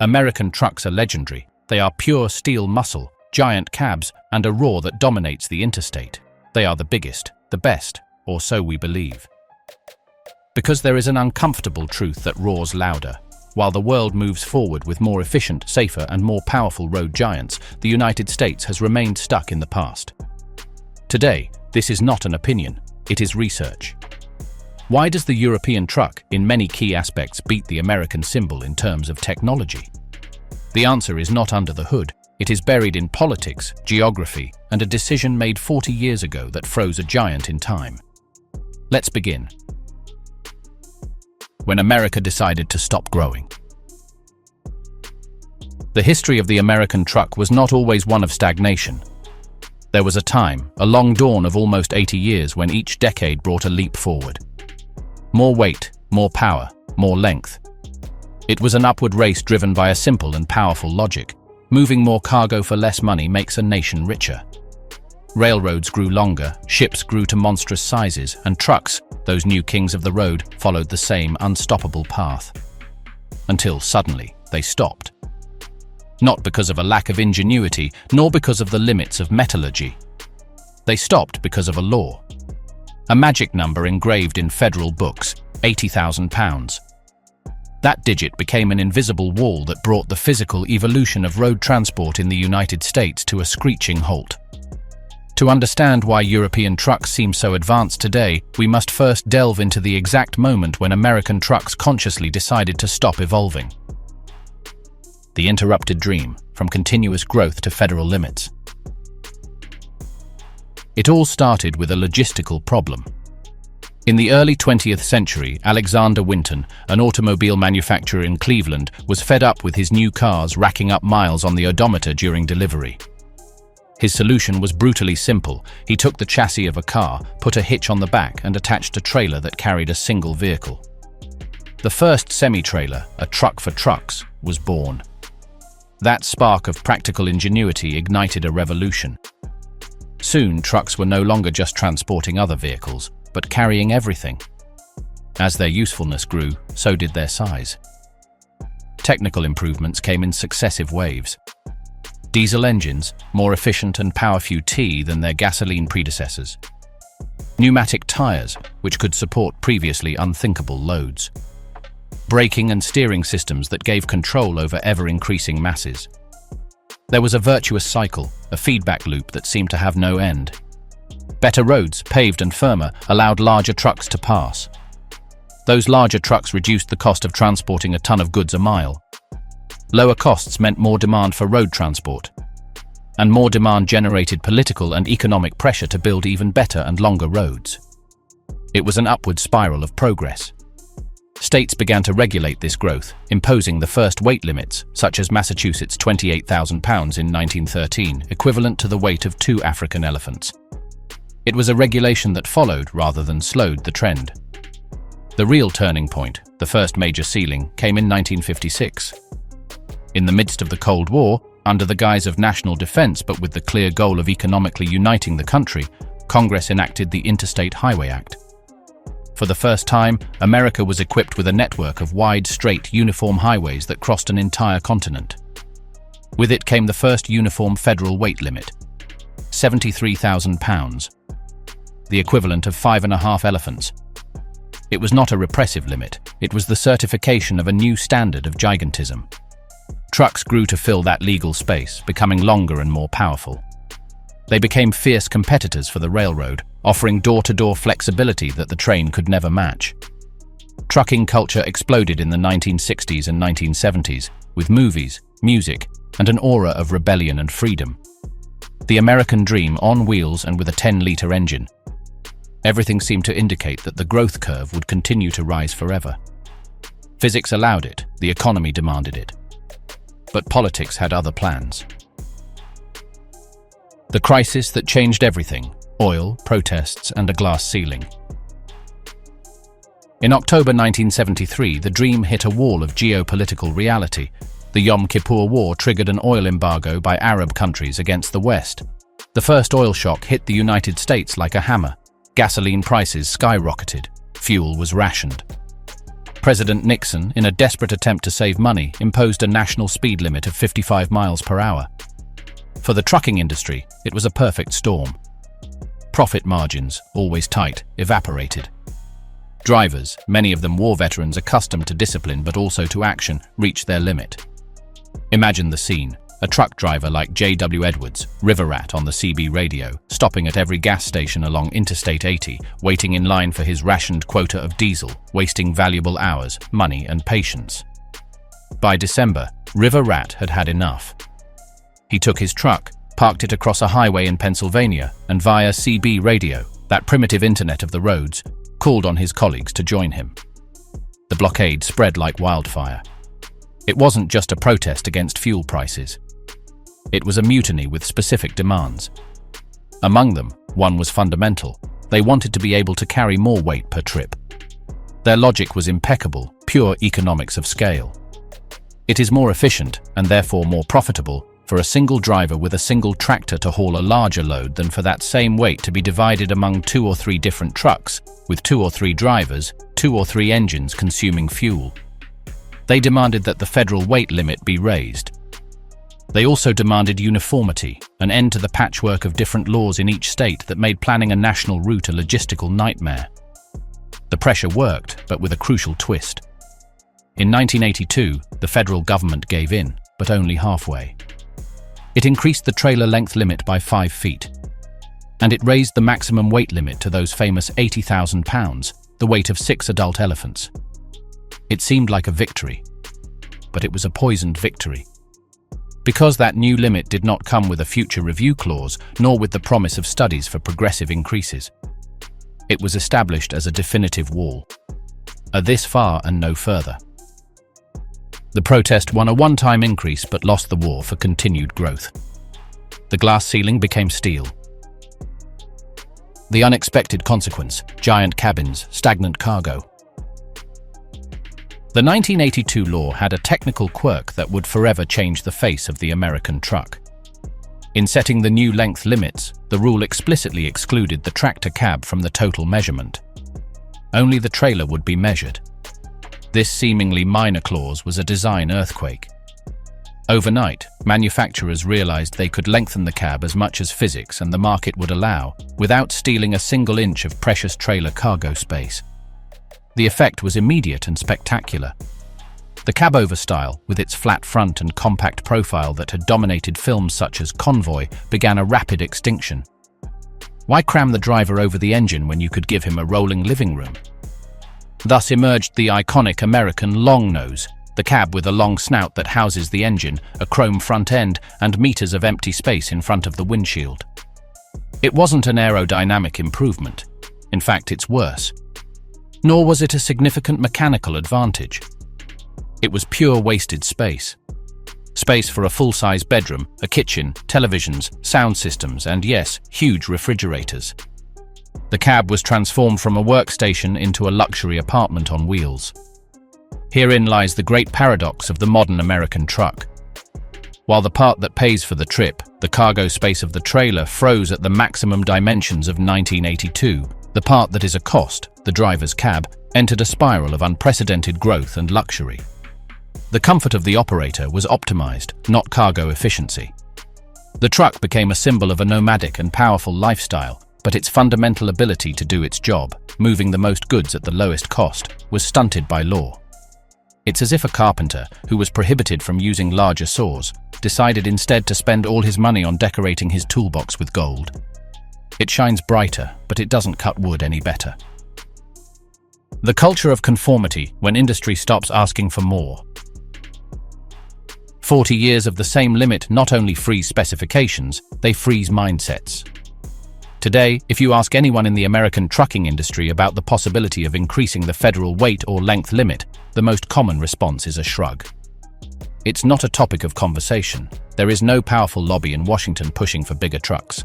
American trucks are legendary. They are pure steel muscle, giant cabs, and a roar that dominates the interstate. They are the biggest, the best, or so we believe. Because there is an uncomfortable truth that roars louder. While the world moves forward with more efficient, safer, and more powerful road giants, the United States has remained stuck in the past. Today, this is not an opinion, it is research. Why does the European truck, in many key aspects, beat the American symbol in terms of technology? The answer is not under the hood. It is buried in politics, geography, and a decision made 40 years ago that froze a giant in time. Let's begin. When America decided to stop growing. The history of the American truck was not always one of stagnation. There was a time, a long dawn of almost 80 years, when each decade brought a leap forward. More weight, more power, more length. It was an upward race driven by a simple and powerful logic. Moving more cargo for less money makes a nation richer. Railroads grew longer, ships grew to monstrous sizes, and trucks, those new kings of the road, followed the same unstoppable path. Until suddenly, they stopped. Not because of a lack of ingenuity, nor because of the limits of metallurgy. They stopped because of a law. A magic number engraved in federal books, 80,000 pounds. That digit became an invisible wall that brought the physical evolution of road transport in the United States to a screeching halt. To understand why European trucks seem so advanced today, we must first delve into the exact moment when American trucks consciously decided to stop evolving. The interrupted dream, from continuous growth to federal limits. It all started with a logistical problem. In the early 20th century, Alexander Winton, an automobile manufacturer in Cleveland, was fed up with his new cars racking up miles on the odometer during delivery. His solution was brutally simple. He took the chassis of a car, put a hitch on the back, and attached a trailer that carried a single vehicle. The first semi-trailer, a truck for trucks, was born. That spark of practical ingenuity ignited a revolution. Soon, trucks were no longer just transporting other vehicles, but carrying everything. As their usefulness grew, so did their size. Technical improvements came in successive waves. Diesel engines, more efficient and power-few than their gasoline predecessors. Pneumatic tires, which could support previously unthinkable loads. Braking and steering systems that gave control over ever-increasing masses. There was a virtuous cycle, a feedback loop that seemed to have no end. Better roads, paved and firmer, allowed larger trucks to pass. Those larger trucks reduced the cost of transporting a ton of goods a mile. Lower costs meant more demand for road transport. And more demand generated political and economic pressure to build even better and longer roads. It was an upward spiral of progress. States began to regulate this growth, imposing the first weight limits, such as Massachusetts' 28,000 pounds in 1913, equivalent to the weight of 2 African elephants. It was a regulation that followed rather than slowed the trend. The real turning point, the first major ceiling, came in 1956. In the midst of the Cold War, under the guise of national defense but with the clear goal of economically uniting the country, Congress enacted the Interstate Highway Act. For the first time, America was equipped with a network of wide, straight, uniform highways that crossed an entire continent. With it came the first uniform federal weight limit, 73,000 pounds, the equivalent of 5.5 elephants. It was not a repressive limit, it was the certification of a new standard of gigantism. Trucks grew to fill that legal space, becoming longer and more powerful. They became fierce competitors for the railroad, offering door-to-door flexibility that the train could never match. Trucking culture exploded in the 1960s and 1970s, with movies, music, and an aura of rebellion and freedom. The American dream on wheels and with a 10-litre engine. Everything seemed to indicate that the growth curve would continue to rise forever. Physics allowed it, the economy demanded it. But politics had other plans. The crisis that changed everything: oil, protests, and a glass ceiling. In October 1973, the dream hit a wall of geopolitical reality. The Yom Kippur War triggered an oil embargo by Arab countries against the West. The first oil shock hit the United States like a hammer. Gasoline prices skyrocketed. Fuel was rationed. President Nixon, in a desperate attempt to save money, imposed a national speed limit of 55 miles per hour. For the trucking industry, it was a perfect storm. Profit margins, always tight, evaporated. Drivers, many of them war veterans accustomed to discipline but also to action, reached their limit. Imagine the scene. A truck driver like J.W. Edwards, river rat on the CB radio, stopping at every gas station along Interstate 80, waiting in line for his rationed quota of diesel, wasting valuable hours, money and patience. By December, River Rat had had enough. He took his truck, parked it across a highway in Pennsylvania, and via CB radio, that primitive internet of the roads, called on his colleagues to join him. The blockade spread like wildfire. It wasn't just a protest against fuel prices. It was a mutiny with specific demands. Among them, one was fundamental. They wanted to be able to carry more weight per trip. Their logic was impeccable, pure economics of scale. It is more efficient, and therefore more profitable, for a single driver with a single tractor to haul a larger load than for that same weight to be divided among 2 or 3 different trucks, with 2 or 3 drivers, 2 or 3 engines consuming fuel. They demanded that the federal weight limit be raised. They also demanded uniformity, an end to the patchwork of different laws in each state that made planning a national route a logistical nightmare. The pressure worked, but with a crucial twist. In 1982, the federal government gave in, but only halfway. It increased the trailer length limit by 5 feet. And it raised the maximum weight limit to those famous 80,000 pounds, the weight of 6 adult elephants. It seemed like a victory, but it was a poisoned victory. Because that new limit did not come with a future review clause, nor with the promise of studies for progressive increases. It was established as a definitive wall. A this far and no further. The protest won a one-time increase but lost the war for continued growth. The glass ceiling became steel. The unexpected consequence: giant cabins, stagnant cargo. The 1982 law had a technical quirk that would forever change the face of the American truck. In setting the new length limits, the rule explicitly excluded the tractor cab from the total measurement. Only the trailer would be measured. This seemingly minor clause was a design earthquake. Overnight, manufacturers realized they could lengthen the cab as much as physics and the market would allow, without stealing a single inch of precious trailer cargo space. The effect was immediate and spectacular. The cab-over style, with its flat front and compact profile that had dominated films such as Convoy, began a rapid extinction. Why cram the driver over the engine when you could give him a rolling living room? Thus emerged the iconic American long nose, the cab with a long snout that houses the engine, a chrome front end, and meters of empty space in front of the windshield. It wasn't an aerodynamic improvement. In fact, it's worse. Nor was it a significant mechanical advantage. It was pure wasted space. Space for a full-size bedroom, a kitchen, televisions, sound systems, and yes, huge refrigerators. The cab was transformed from a workstation into a luxury apartment on wheels. Herein lies the great paradox of the modern American truck. While the part that pays for the trip, the cargo space of the trailer, froze at the maximum dimensions of 1982, the part that is a cost, the driver's cab, entered a spiral of unprecedented growth and luxury. The comfort of the operator was optimized, not cargo efficiency. The truck became a symbol of a nomadic and powerful lifestyle, but its fundamental ability to do its job, moving the most goods at the lowest cost, was stunted by law. It's as if a carpenter, who was prohibited from using larger saws, decided instead to spend all his money on decorating his toolbox with gold. It shines brighter, but it doesn't cut wood any better. The culture of conformity, when industry stops asking for more. 40 years of the same limit not only freeze specifications, they freeze mindsets. Today, if you ask anyone in the American trucking industry about the possibility of increasing the federal weight or length limit, the most common response is a shrug. It's not a topic of conversation. There is no powerful lobby in Washington pushing for bigger trucks.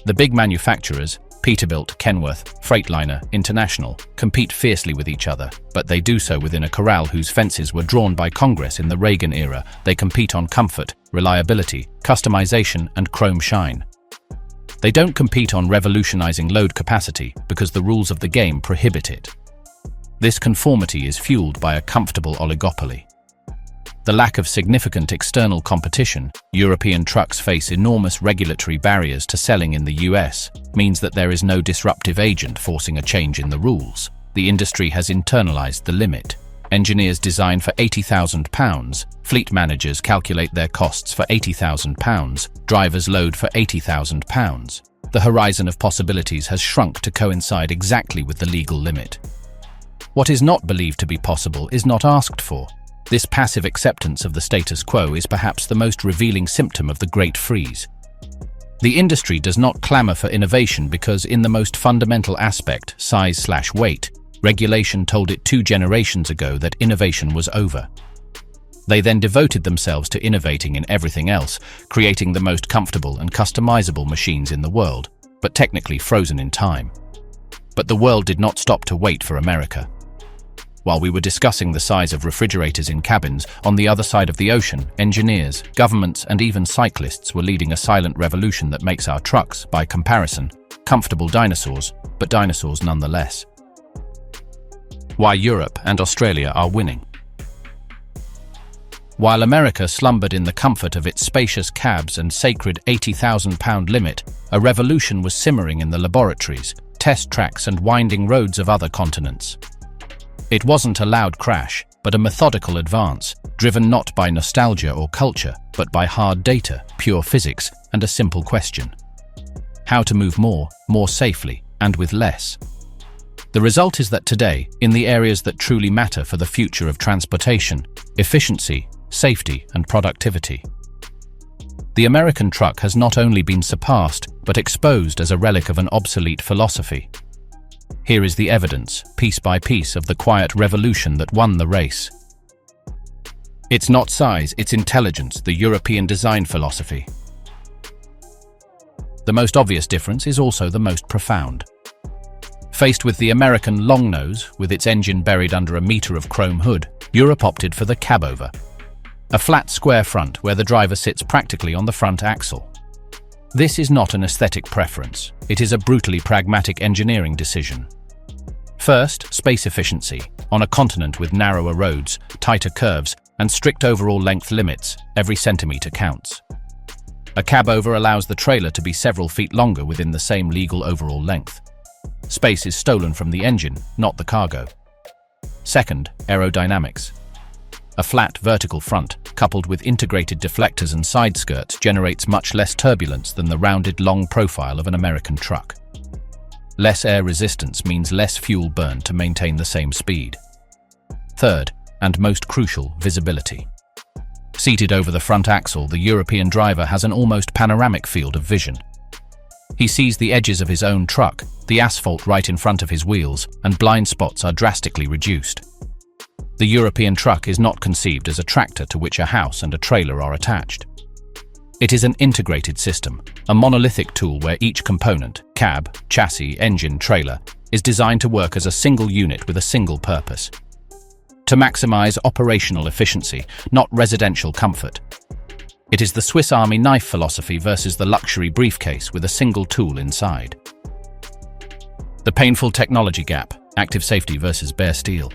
The big manufacturers, Peterbilt, Kenworth, Freightliner, International, compete fiercely with each other, but they do so within a corral whose fences were drawn by Congress in the Reagan era. They compete on comfort, reliability, customization, and chrome shine. They don't compete on revolutionizing load capacity because the rules of the game prohibit it. This conformity is fueled by a comfortable oligopoly. The lack of significant external competition, European trucks face enormous regulatory barriers to selling in the US, means that there is no disruptive agent forcing a change in the rules. The industry has internalized the limit. Engineers design for £80,000, fleet managers calculate their costs for £80,000, drivers load for £80,000. The horizon of possibilities has shrunk to coincide exactly with the legal limit. What is not believed to be possible is not asked for. This passive acceptance of the status quo is perhaps the most revealing symptom of the Great Freeze. The industry does not clamor for innovation because, in the most fundamental aspect, size/weight, regulation told it 2 generations ago that innovation was over. They then devoted themselves to innovating in everything else, creating the most comfortable and customizable machines in the world, but technically frozen in time. But the world did not stop to wait for America. While we were discussing the size of refrigerators in cabins, on the other side of the ocean, engineers, governments, and even cyclists were leading a silent revolution that makes our trucks, by comparison, comfortable dinosaurs, but dinosaurs nonetheless. Why Europe and Australia are winning. While America slumbered in the comfort of its spacious cabs and sacred £80,000 limit, a revolution was simmering in the laboratories, test tracks, and winding roads of other continents. It wasn't a loud crash, but a methodical advance, driven not by nostalgia or culture, but by hard data, pure physics, and a simple question: how to move more safely, and with less. The result is that today, in the areas that truly matter for the future of transportation, efficiency, safety, and productivity, the American truck has not only been surpassed, but exposed as a relic of an obsolete philosophy. Here is the evidence, piece by piece, of the quiet revolution that won the race. It's not size, it's intelligence, the European design philosophy. The most obvious difference is also the most profound. Faced with the American longnose, with its engine buried under a meter of chrome hood, Europe opted for the cabover. A flat square front where the driver sits practically on the front axle. This is not an aesthetic preference, it is a brutally pragmatic engineering decision. First, space efficiency. On a continent with narrower roads, tighter curves, and strict overall length limits, every centimetre counts. A cabover allows the trailer to be several feet longer within the same legal overall length. Space is stolen from the engine, not the cargo. Second, aerodynamics. A flat vertical front, coupled with integrated deflectors and side skirts, generates much less turbulence than the rounded long profile of an American truck. Less air resistance means less fuel burn to maintain the same speed. Third, and most crucial, visibility. Seated over the front axle, the European driver has an almost panoramic field of vision. He sees the edges of his own truck, the asphalt right in front of his wheels, and blind spots are drastically reduced. The European truck is not conceived as a tractor to which a house and a trailer are attached. It is an integrated system, a monolithic tool where each component, cab, chassis, engine, trailer, is designed to work as a single unit with a single purpose: to maximize operational efficiency, not residential comfort. It is the Swiss Army knife philosophy versus the luxury briefcase with a single tool inside. The painful technology gap, active safety versus bare steel.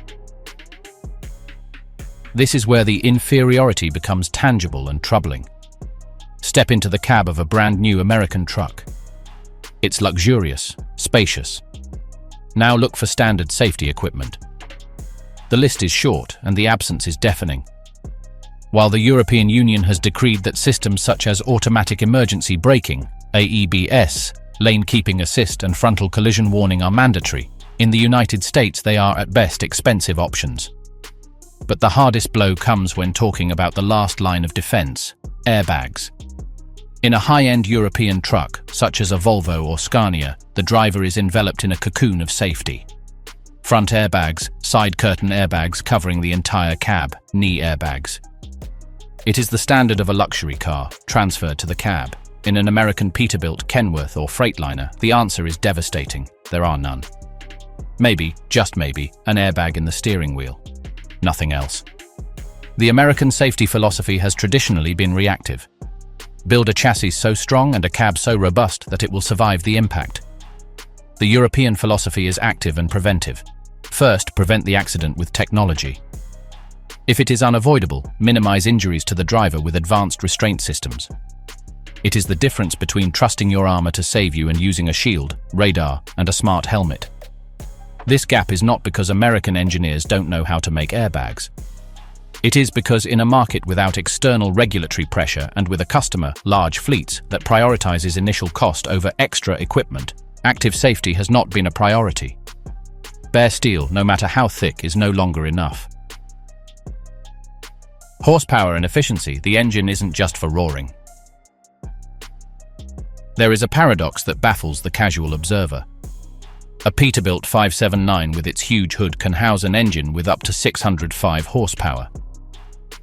This is where the inferiority becomes tangible and troubling. Step into the cab of a brand new American truck. It's luxurious, spacious. Now look for standard safety equipment. The list is short and the absence is deafening. While the European Union has decreed that systems such as automatic emergency braking, AEBS, lane keeping assist, and frontal collision warning are mandatory, in the United States they are at best expensive options. But the hardest blow comes when talking about the last line of defense: airbags. In a high-end European truck, such as a Volvo or Scania, the driver is enveloped in a cocoon of safety. Front airbags, side curtain airbags covering the entire cab, knee airbags. It is the standard of a luxury car, transferred to the cab. In an American Peterbilt, Kenworth, or Freightliner, the answer is devastating: there are none. Maybe, just maybe, an airbag in the steering wheel. Nothing else. The American safety philosophy has traditionally been reactive. Build a chassis so strong and a cab so robust that it will survive the impact. The European philosophy is active and preventive. First, prevent the accident with technology. If it is unavoidable, minimize injuries to the driver with advanced restraint systems. It is the difference between trusting your armor to save you and using a shield, radar, and a smart helmet. This gap is not because American engineers don't know how to make airbags. It is because in a market without external regulatory pressure and with a customer, large fleets, that prioritizes initial cost over extra equipment, active safety has not been a priority. Bare steel, no matter how thick, is no longer enough. Horsepower and efficiency, the engine isn't just for roaring. There is a paradox that baffles the casual observer. A Peterbilt 579 with its huge hood can house an engine with up to 605 horsepower.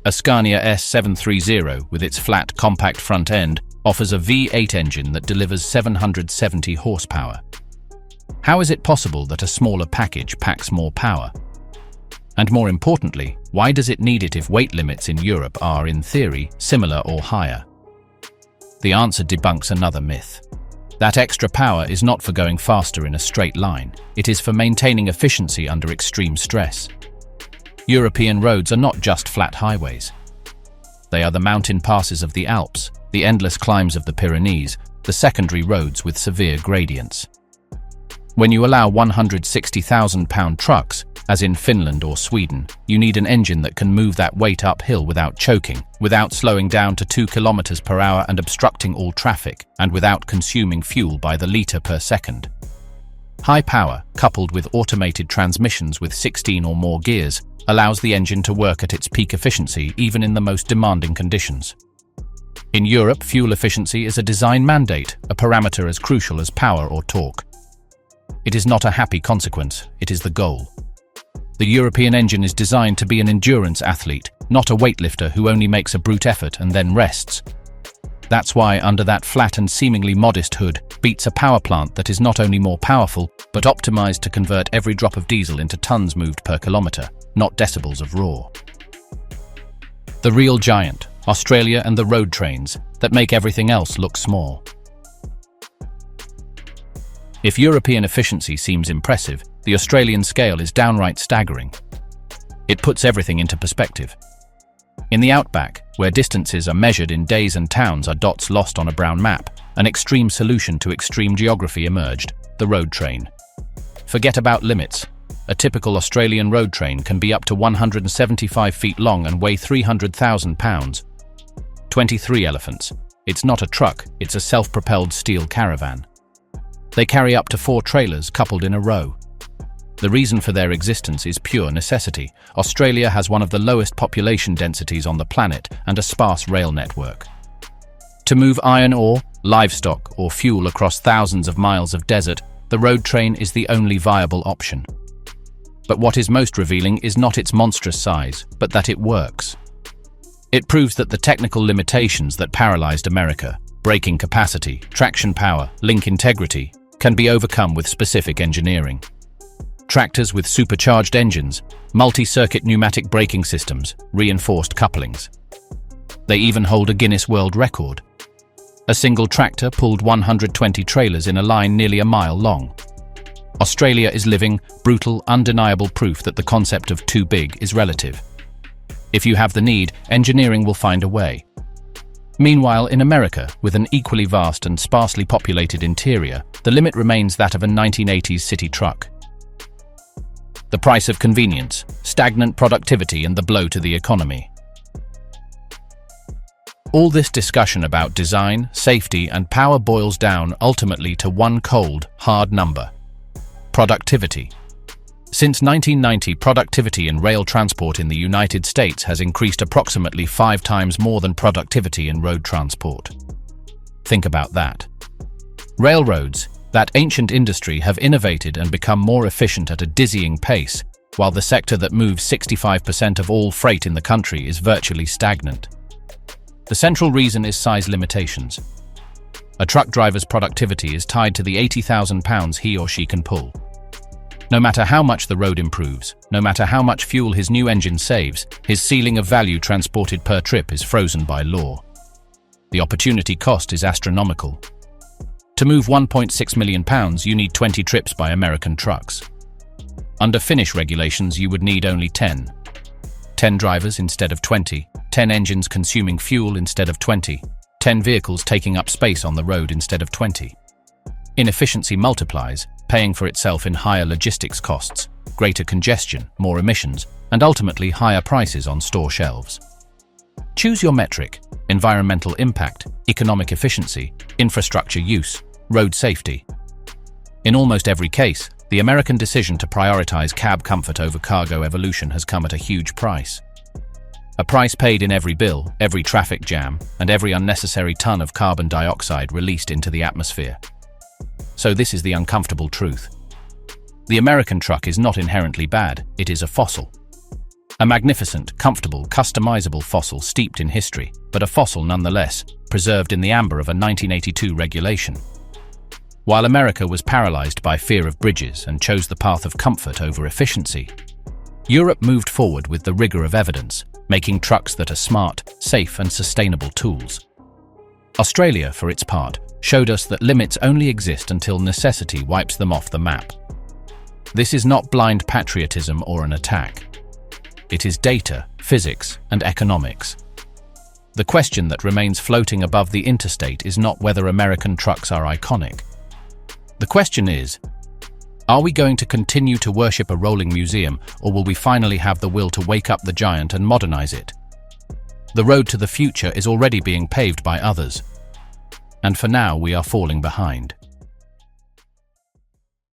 A Scania S730 with its flat, compact front end offers a V8 engine that delivers 770 horsepower. How is it possible that a smaller package packs more power? And more importantly, why does it need it if weight limits in Europe are, in theory, similar or higher? The answer debunks another myth. That extra power is not for going faster in a straight line. It is for maintaining efficiency under extreme stress. European roads are not just flat highways. They are the mountain passes of the Alps, the endless climbs of the Pyrenees, the secondary roads with severe gradients. When you allow 160,000-pound trucks, as in Finland or Sweden, you need an engine that can move that weight uphill without choking, without slowing down to 2 kilometers per hour and obstructing all traffic, and without consuming fuel by the liter per second. High power, coupled with automated transmissions with 16 or more gears, allows the engine to work at its peak efficiency even in the most demanding conditions. In Europe, fuel efficiency is a design mandate, a parameter as crucial as power or torque. It is not a happy consequence, it is the goal. The European engine is designed to be an endurance athlete, not a weightlifter who only makes a brute effort and then rests. That's why under that flat and seemingly modest hood beats a power plant that is not only more powerful, but optimized to convert every drop of diesel into tons moved per kilometer, not decibels of roar. The real giant, Australia and the road trains, that make everything else look small. If European efficiency seems impressive, the Australian scale is downright staggering. It puts everything into perspective. In the outback, where distances are measured in days and towns are dots lost on a brown map, an extreme solution to extreme geography emerged: the road train. Forget about limits. A typical Australian road train can be up to 175 feet long and weigh 300,000 pounds. 23 elephants. It's not a truck, it's a self-propelled steel caravan. They carry up to 4 trailers coupled in a row. The reason for their existence is pure necessity. Australia has one of the lowest population densities on the planet and a sparse rail network. To move iron ore, livestock, or fuel across thousands of miles of desert, the road train is the only viable option. But what is most revealing is not its monstrous size, but that it works. It proves that the technical limitations that paralyzed America, braking capacity, traction power, link integrity, can be overcome with specific engineering. Tractors with supercharged engines, multi-circuit pneumatic braking systems, reinforced couplings. They even hold a Guinness World Record. A single tractor pulled 120 trailers in a line nearly a mile long. Australia is living, brutal, undeniable proof that the concept of too big is relative. If you have the need, engineering will find a way. Meanwhile, in America, with an equally vast and sparsely populated interior, the limit remains that of a 1980s city truck. The price of convenience, stagnant productivity, and the blow to the economy. All this discussion about design, safety, and power boils down ultimately to one cold, hard number: productivity. Since 1990, productivity in rail transport in the United States has increased approximately 5 times more than productivity in road transport. Think about that. Railroads, that ancient industry, have innovated and become more efficient at a dizzying pace, while the sector that moves 65% of all freight in the country is virtually stagnant. The central reason is size limitations. A truck driver's productivity is tied to the 80,000 pounds he or she can pull. No matter how much the road improves, no matter how much fuel his new engine saves, his ceiling of value transported per trip is frozen by law. The opportunity cost is astronomical. To move 1.6 million pounds, you need 20 trips by American trucks. Under Finnish regulations, you would need only 10. 10 drivers instead of 20, 10 engines consuming fuel instead of 20, 10 vehicles taking up space on the road instead of 20. Inefficiency multiplies, paying for itself in higher logistics costs, greater congestion, more emissions, and ultimately higher prices on store shelves. Choose your metric: environmental impact, economic efficiency, infrastructure use, road safety. In almost every case, the American decision to prioritize cab comfort over cargo evolution has come at a huge price. A price paid in every bill, every traffic jam, and every unnecessary ton of carbon dioxide released into the atmosphere. So this is the uncomfortable truth. The American truck is not inherently bad, it is a fossil. A magnificent, comfortable, customizable fossil steeped in history, but a fossil nonetheless, preserved in the amber of a 1982 regulation. While America was paralyzed by fear of bridges and chose the path of comfort over efficiency, Europe moved forward with the rigor of evidence, making trucks that are smart, safe, and sustainable tools. Australia, for its part, showed us that limits only exist until necessity wipes them off the map. This is not blind patriotism or an attack. It is data, physics, and economics. The question that remains floating above the interstate is not whether American trucks are iconic. The question is, are we going to continue to worship a rolling museum, or will we finally have the will to wake up the giant and modernize it? The road to the future is already being paved by others, and for now we are falling behind.